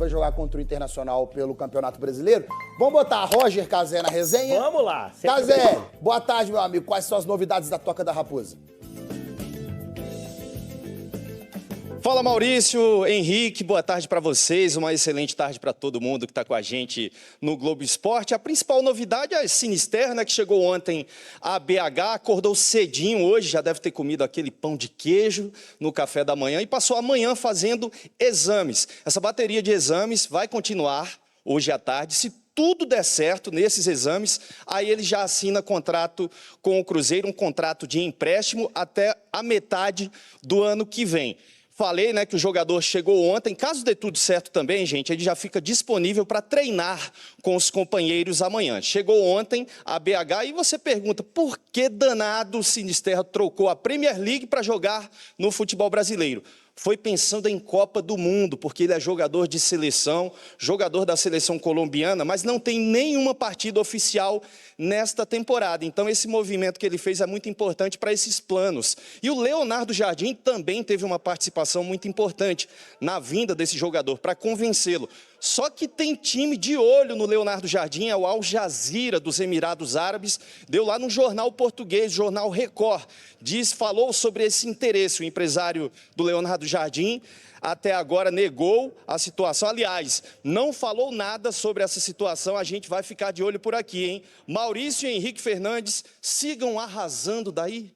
vai jogar contra o Internacional pelo Campeonato Brasileiro. Vamos botar Roger Cazé na resenha? Vamos lá. Cazé, boa tarde, meu amigo. Quais são as novidades da Toca da Raposa? Fala, Maurício, Henrique, boa tarde para vocês, uma excelente tarde para todo mundo que está com a gente no Globo Esporte. A principal novidade é a Sinisterra, né, que chegou ontem a BH, acordou cedinho hoje, já deve ter comido aquele pão de queijo no café da manhã e passou a manhã fazendo exames. Essa bateria de exames vai continuar hoje à tarde, se tudo der certo nesses exames, aí ele já assina contrato com o Cruzeiro, um contrato de empréstimo até a metade do ano que vem. Falei, né, que o jogador chegou ontem. Caso dê tudo certo também, gente, ele já fica disponível para treinar com os companheiros amanhã. Chegou ontem a BH e você pergunta por que danado o Sinisterra trocou a Premier League para jogar no futebol brasileiro? Foi pensando em Copa do Mundo, porque ele é jogador de seleção, jogador da seleção colombiana, mas não tem nenhuma partida oficial nesta temporada. Então, esse movimento que ele fez é muito importante para esses planos. E o Leonardo Jardim também teve uma participação muito importante na vinda desse jogador, para convencê-lo. Só que tem time de olho no Leonardo Jardim, é o Al Jazeera dos Emirados Árabes, deu lá no jornal português, jornal Record, falou sobre esse interesse. O empresário do Leonardo Jardim até agora negou a situação, aliás, não falou nada sobre essa situação, a gente vai ficar de olho por aqui, hein? Maurício e Henrique Fernandes, sigam arrasando daí.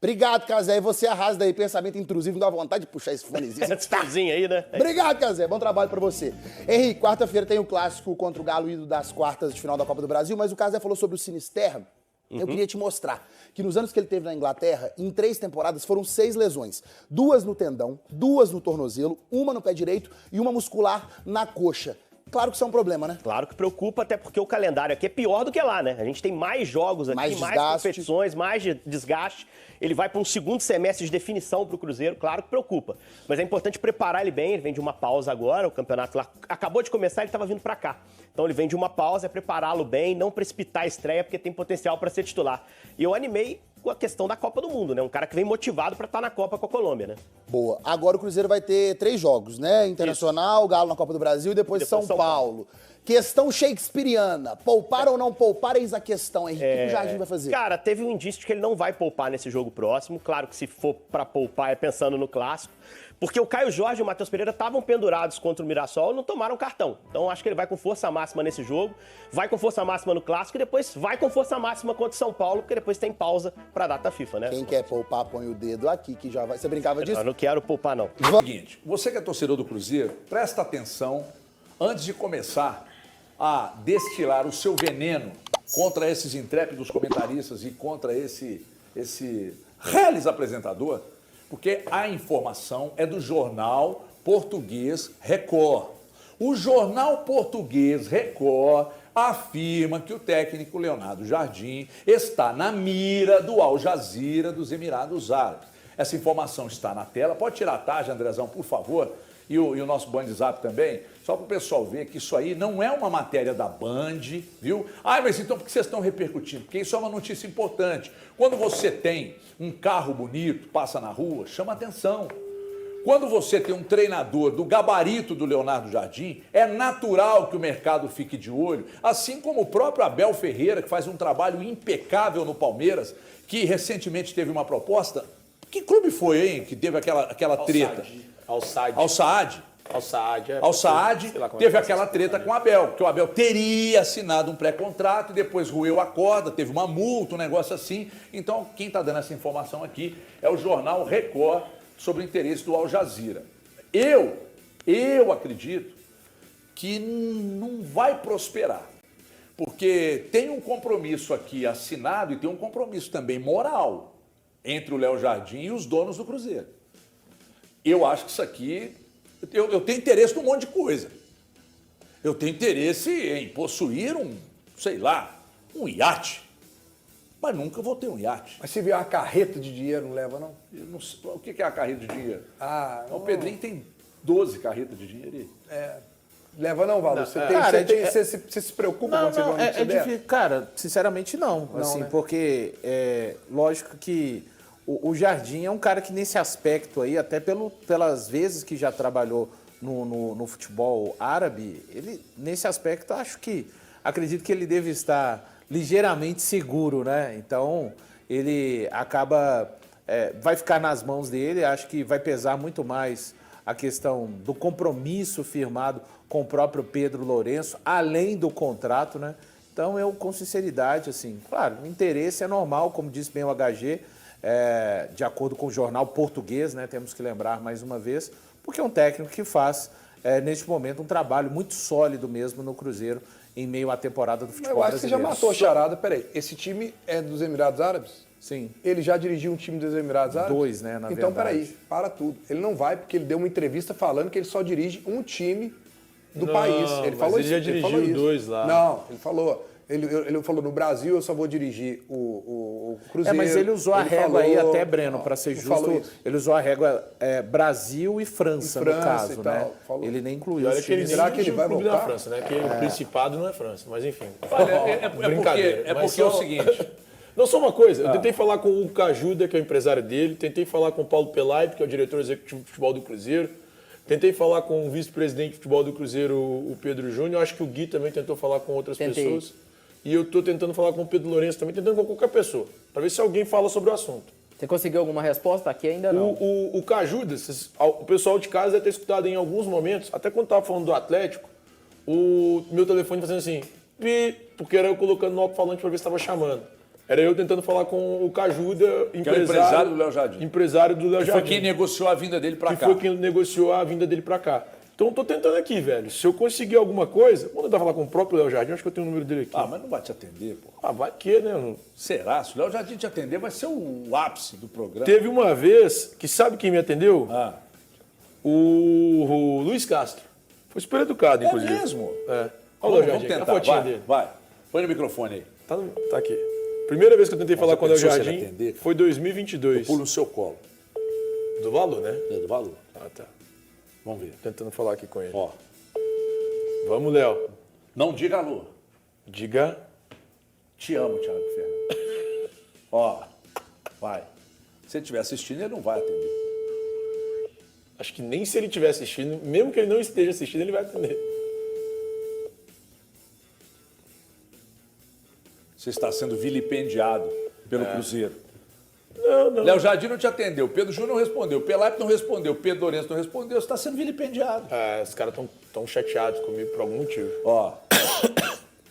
Obrigado, Cazé. E você arrasa daí, pensamento intrusivo, não dá vontade de puxar esse fonezinho. Esse fonezinho aí, né? Obrigado, Cazé. Bom trabalho pra você. Henrique, quarta-feira tem o clássico contra o Galo, ídolo das quartas de final da Copa do Brasil, mas o Cazé falou sobre o Sinisterra. Eu queria te mostrar que nos anos que ele teve na Inglaterra, em 3 temporadas, foram 6 lesões. 2 no tendão, 2 no tornozelo, 1 no pé direito e 1 muscular na coxa. Claro que isso é um problema, né? Claro que preocupa, até porque o calendário aqui é pior do que lá, né? A gente tem mais jogos aqui, mais competições, mais desgaste. Ele vai para um segundo semestre de definição para o Cruzeiro, claro que preocupa. Mas é importante preparar ele bem, ele vem de uma pausa agora, o campeonato lá acabou de começar, ele estava vindo para cá. Então ele vem de uma pausa, é prepará-lo bem, não precipitar a estreia, porque tem potencial para ser titular. E eu animei com a questão da Copa do Mundo, né? Um cara que vem motivado para estar na Copa com a Colômbia, né? Boa. Agora o Cruzeiro vai ter 3 jogos, né? Internacional, Galo na Copa do Brasil e depois São Paulo. Questão shakespeariana. Poupar ou não poupar, eis a questão, Henrique. O que o Jardim vai fazer? Cara, teve um indício de que ele não vai poupar nesse jogo próximo. Claro que se for para poupar é pensando no clássico. Porque o Caio Jorge e o Matheus Pereira estavam pendurados contra o Mirassol e não tomaram cartão. Então acho que ele vai com força máxima nesse jogo, vai com força máxima no clássico e depois vai com força máxima contra o São Paulo, porque depois tem pausa pra data FIFA, né? Quem quer poupar, põe o dedo aqui que já vai. Você brincava disso? Eu não quero poupar, não. Seguinte, você que é torcedor do Cruzeiro, presta atenção antes de começar a destilar o seu veneno contra esses intrépidos comentaristas e contra esse reles apresentador, porque a informação é do jornal português Record. O jornal português Record afirma que o técnico Leonardo Jardim está na mira do Al Jazeera dos Emirados Árabes. Essa informação está na tela. Pode tirar a tarja, Andrezão, por favor? E o nosso Bandzap também, só para o pessoal ver que isso aí não é uma matéria da Band, viu? Ah, mas então por que vocês estão repercutindo? Porque isso é uma notícia importante. Quando você tem um carro bonito, passa na rua, chama atenção. Quando você tem um treinador do gabarito do Leonardo Jardim, é natural que o mercado fique de olho, assim como o próprio Abel Ferreira, que faz um trabalho impecável no Palmeiras, que recentemente teve uma proposta. Que clube foi, hein, que teve aquela treta? Al Saad teve aquela treta com o Abel, porque o Abel teria assinado um pré-contrato e depois roeu a corda, teve uma multa, um negócio assim. Então, quem está dando essa informação aqui é o jornal Record sobre o interesse do Al Jazeera. Eu acredito que não vai prosperar, porque tem um compromisso aqui assinado e tem um compromisso também moral entre o Léo Jardim e os donos do Cruzeiro. Eu acho que isso aqui... Eu tenho interesse num monte de coisa. Eu tenho interesse em possuir um iate. Mas nunca vou ter um iate. Mas se vier uma carreta de dinheiro, não leva, não? Eu não sei, o que é a carreta de dinheiro? Não. O Pedrinho tem 12 carretas de dinheiro aí. Leva não, Valdo? Você se preocupa quando você vê uma notícia dessa? Cara, sinceramente não. Assim, né? Porque lógico que o Jardim é um cara que nesse aspecto aí, até pelas vezes que já trabalhou no futebol árabe, ele, nesse aspecto, acredito que ele deve estar ligeiramente seguro, né? Então, ele acaba... vai ficar nas mãos dele, acho que vai pesar muito mais a questão do compromisso firmado com o próprio Pedro Lourenço, além do contrato, né? Então, eu, com sinceridade, assim, claro, o interesse é normal, como disse bem o HG, de acordo com o jornal português, né? Temos que lembrar mais uma vez, porque é um técnico que faz, neste momento, um trabalho muito sólido mesmo no Cruzeiro, em meio à temporada do futebol brasileiro. Eu acho que você já matou a charada. Peraí, esse time é dos Emirados Árabes? Sim. Ele já dirigiu um time dos Emirados Árabes? 2, né, na verdade. Então, peraí, para tudo. Ele não vai porque ele deu uma entrevista falando que ele só dirige um time do país. Ele falou ele isso. já dirigiu 2 lá. Não, ele falou... Ele falou, no Brasil eu só vou dirigir o Cruzeiro. Mas ele usou a régua aí até, Breno, para ser justo, ele usou a régua Brasil e França, no caso, né? Ele nem incluiu os times. Será que ele vai voltar? Na França, né? Que o Principado não é França, mas enfim. Brincadeira. É porque é o seguinte... Não, só uma coisa, eu tentei falar com o Cajuda, que é o empresário dele, tentei falar com o Paulo Pelaipe, que é o diretor executivo de futebol do Cruzeiro, tentei falar com o vice-presidente de futebol do Cruzeiro, o Pedro Júnior, acho que o Gui também tentou falar com outras pessoas. E eu estou tentando falar com o Pedro Lourenço também, tentando com qualquer pessoa, para ver se alguém fala sobre o assunto. Você conseguiu alguma resposta? Aqui ainda não. O Cajuda, o pessoal de casa deve ter escutado em alguns momentos, até quando estava falando do Atlético, o meu telefone fazendo assim, porque era eu colocando no alto-falante para ver se estava chamando. Era eu tentando falar com o Cajuda, empresário do Léo Jardim. Empresário do Léo Jardim. Foi quem negociou a vinda dele para cá. Foi quem negociou a vinda dele para cá. Então, estou tentando aqui, velho. Se eu conseguir alguma coisa, vamos tentar falar com o próprio Léo Jardim, acho que eu tenho o número dele aqui. Ah, mas não vai te atender, pô. Ah, vai que, né? Será? Se o Léo Jardim te atender, vai ser o ápice do programa. Teve uma vez que sabe quem me atendeu? O Luiz Castro. Foi super educado, inclusive. É mesmo? É. Olha o Léo Jardim, tentar. a fotinha dele. Vai. Põe no microfone aí. Tá aqui. Primeira vez que eu tentei falar com o Léo Jardim foi 2022. Eu pulo no seu colo. Do valor, né? É do valor. Ah, tá. Vamos ver. Tentando falar aqui com ele. Ó. Vamos, Léo. Não diga alô. Diga. Te amo, Thiago Fernandes. Ó. Vai. Se ele estiver assistindo, ele não vai atender. Acho que nem se ele estiver assistindo, mesmo que ele não esteja assistindo, ele vai atender. Você está sendo vilipendiado pelo Cruzeiro. Não. Léo Jardim não te atendeu, Pedro Júnior não respondeu, Pelaipe não respondeu, Pedro Lourenço não respondeu, você está sendo vilipendiado. Os caras estão chateados comigo por algum motivo. Ó,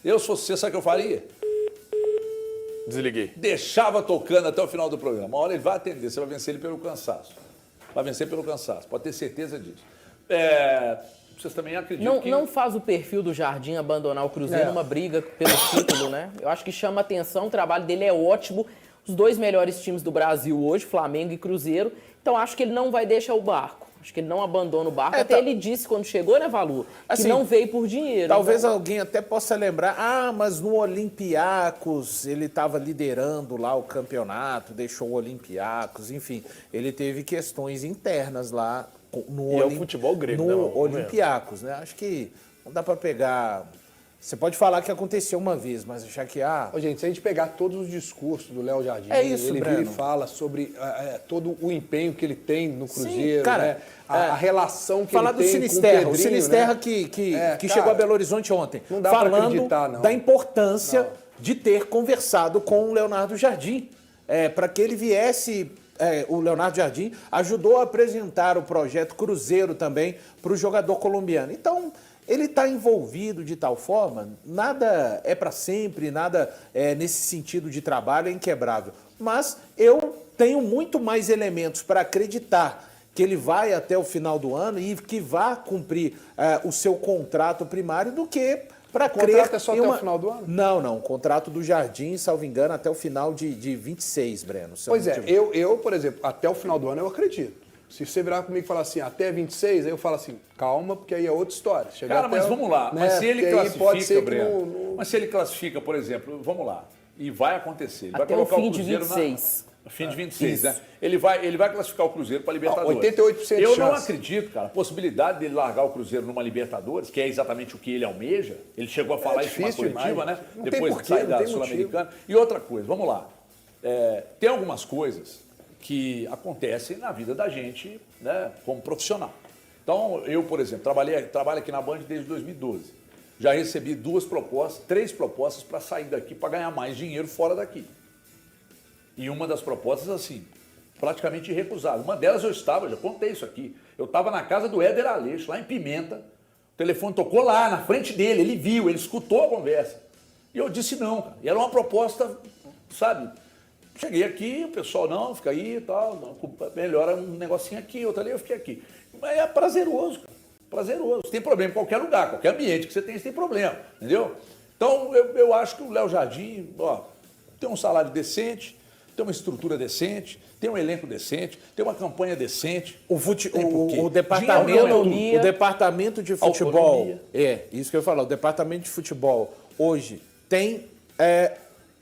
eu se fosse você, sabe o que eu faria? Desliguei. Deixava tocando até o final do programa. Uma hora ele vai atender, você vai vencer ele pelo cansaço. Vai vencer pelo cansaço, pode ter certeza disso. Vocês também acreditam que... Não faz o perfil do Jardim abandonar o Cruzeiro numa briga pelo título, né? Eu acho que chama atenção, o trabalho dele é ótimo. Os dois melhores times do Brasil hoje, Flamengo e Cruzeiro. Então, acho que ele não vai deixar o barco. Acho que ele não abandona o barco. Até ele disse quando chegou, né, Valu? Que assim, não veio por dinheiro. Talvez alguém até possa lembrar, mas no Olympiacos ele estava liderando lá o campeonato, deixou o Olympiacos, enfim. Ele teve questões internas lá no é o futebol grego, no Olympiacos, né? Acho que não dá para pegar... Você pode falar que aconteceu uma vez, mas achar que... Gente, se a gente pegar todos os discursos do Léo Jardim, ele vira e fala sobre todo o empenho que ele tem no Cruzeiro, cara, né? A relação que falar ele tem do Sinisterra, com o o Pedrinho, Sinisterra né? que chegou a Belo Horizonte ontem, não dá pra falando acreditar, não. da importância de ter conversado com o Leonardo Jardim, para que ele viesse... o Leonardo Jardim ajudou a apresentar o projeto Cruzeiro também para o jogador colombiano. Então, ele está envolvido de tal forma, nada é para sempre, nada nesse sentido de trabalho é inquebrável. Mas eu tenho muito mais elementos para acreditar que ele vai até o final do ano e que vai cumprir o seu contrato primário do que para crer... O contrato é só até o final do ano? Não. O contrato do Jardim, salvo engano, até o final de 26, Breno. Pois é, eu, por exemplo, até o final do ano eu acredito. Se você virar comigo e falar assim, até 26, aí eu falo assim, calma, porque aí é outra história. Cara, mas vamos lá. Mas se ele classifica, Breno, mas se ele classifica, por exemplo, vamos lá, e vai acontecer. Ele vai colocar o Cruzeiro de 26. Fim de 26, né? Ele vai classificar o Cruzeiro para a Libertadores. 88% de Eu chance. não acredito, cara, a possibilidade dele largar o Cruzeiro numa Libertadores, que é exatamente o que ele almeja. Ele chegou a falar isso numa coletiva, né? Depois de sair da Sul-Americana. E outra coisa, vamos lá. Tem algumas coisas que acontecem na vida da gente, né, como profissional. Então, eu, por exemplo, trabalho aqui na Band desde 2012. Já recebi 3 propostas para sair daqui, para ganhar mais dinheiro fora daqui. E uma das propostas, assim, praticamente irrecusável. Uma delas eu já contei isso aqui. Eu estava na casa do Éder Aleixo, lá em Pimenta. O telefone tocou lá, na frente dele, ele viu, ele escutou a conversa. E eu disse não, cara. E era uma proposta, sabe? Cheguei aqui, o pessoal, não, fica aí e tal, melhora um negocinho aqui, outro ali, eu fiquei aqui. Mas é prazeroso, cara. Prazeroso. Você tem problema em qualquer lugar, qualquer ambiente que você tem problema, entendeu? Então, eu acho que o Léo Jardim, ó, tem um salário decente, tem uma estrutura decente, tem um elenco decente, tem uma campanha decente. O departamento de futebol, autonomia. Isso que eu ia falar, o departamento de futebol hoje tem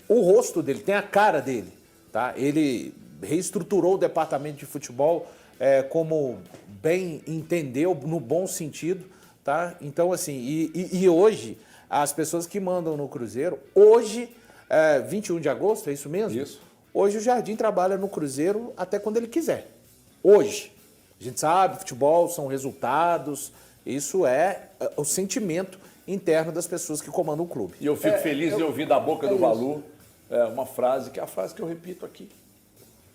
o rosto dele, tem a cara dele, tá? Ele reestruturou o departamento de futebol como bem entendeu, no bom sentido, tá? Então, assim, e hoje, as pessoas que mandam no Cruzeiro, hoje, 21 de agosto, é isso mesmo? Isso. Hoje o Jardim trabalha no Cruzeiro até quando ele quiser. Hoje. A gente sabe, futebol são resultados, isso é o sentimento interno das pessoas que comandam o clube. E eu fico feliz de ouvir da boca do Valu uma frase, que é a frase que eu repito aqui.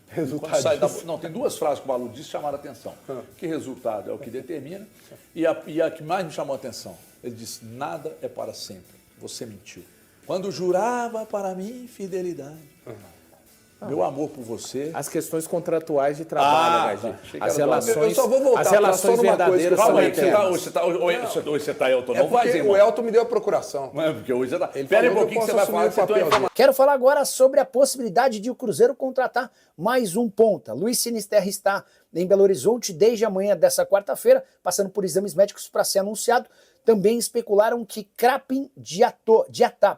Resultado. Não, tem 2 frases que o Valu disse que chamaram a atenção. Que resultado é o que determina. E a que mais me chamou a atenção, ele disse, nada é para sempre. Você mentiu. Quando jurava para mim fidelidade. Meu amor por você. As questões contratuais de trabalho, Gadi. As relações, eu só vou voltar, as relações verdadeiras são eternas. Hoje você tá, Elton, não vai, irmão. O Elton me deu a procuração. Não é porque hoje você tá... Espera um pouquinho que você vai falar. Quero falar agora sobre a possibilidade de o Cruzeiro contratar mais um ponta. Luiz Sinisterra está em Belo Horizonte desde amanhã dessa quarta-feira, passando por exames médicos para ser anunciado. Também especularam que Krapin Diatta,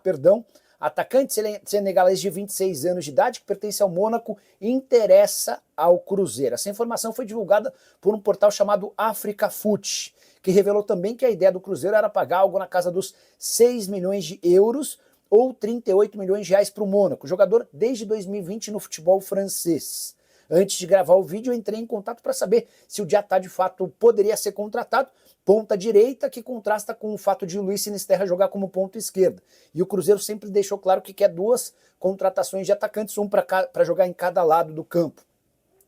atacante senegalês de 26 anos de idade, que pertence ao Mônaco, interessa ao Cruzeiro. Essa informação foi divulgada por um portal chamado Africa Foot, que revelou também que a ideia do Cruzeiro era pagar algo na casa dos 6 milhões de euros ou 38 milhões de reais para o Mônaco, jogador desde 2020 no futebol francês. Antes de gravar o vídeo, eu entrei em contato para saber se o Diatta de fato poderia ser contratado. Ponta direita, que contrasta com o fato de o Luiz Sinisterra jogar como ponta esquerda. E o Cruzeiro sempre deixou claro que quer 2 contratações de atacantes, um para jogar em cada lado do campo.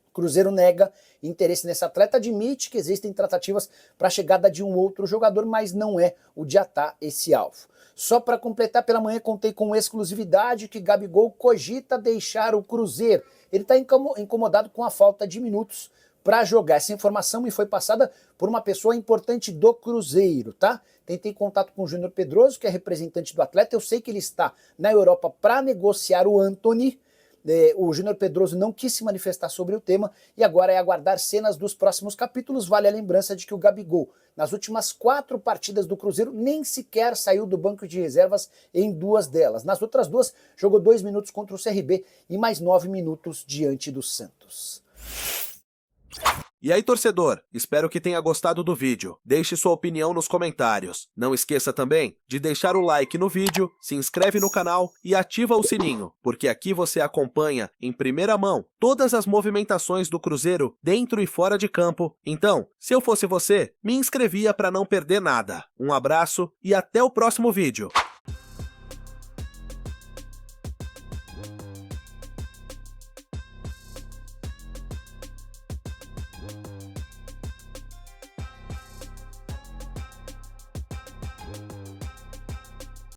O Cruzeiro nega interesse nesse atleta, admite que existem tratativas para a chegada de um outro jogador, mas não é o Diatta esse alvo. Só para completar, pela manhã contei com exclusividade que Gabigol cogita deixar o Cruzeiro. Ele está incomodado com a falta de minutos para jogar. Essa informação me foi passada por uma pessoa importante do Cruzeiro, tá? Tentei contato com o Júnior Pedroso, que é representante do atleta. Eu sei que ele está na Europa para negociar o Antony. O Júnior Pedroso não quis se manifestar sobre o tema e agora é aguardar cenas dos próximos capítulos. Vale a lembrança de que o Gabigol, nas últimas 4 partidas do Cruzeiro, nem sequer saiu do banco de reservas em 2 delas. Nas outras 2, jogou 2 minutos contra o CRB e mais 9 minutos diante do Santos. E aí, torcedor, espero que tenha gostado do vídeo. Deixe sua opinião nos comentários. Não esqueça também de deixar o like no vídeo, se inscreve no canal e ativa o sininho, porque aqui você acompanha em primeira mão todas as movimentações do Cruzeiro dentro e fora de campo. Então, se eu fosse você, me inscrevia para não perder nada. Um abraço e até o próximo vídeo.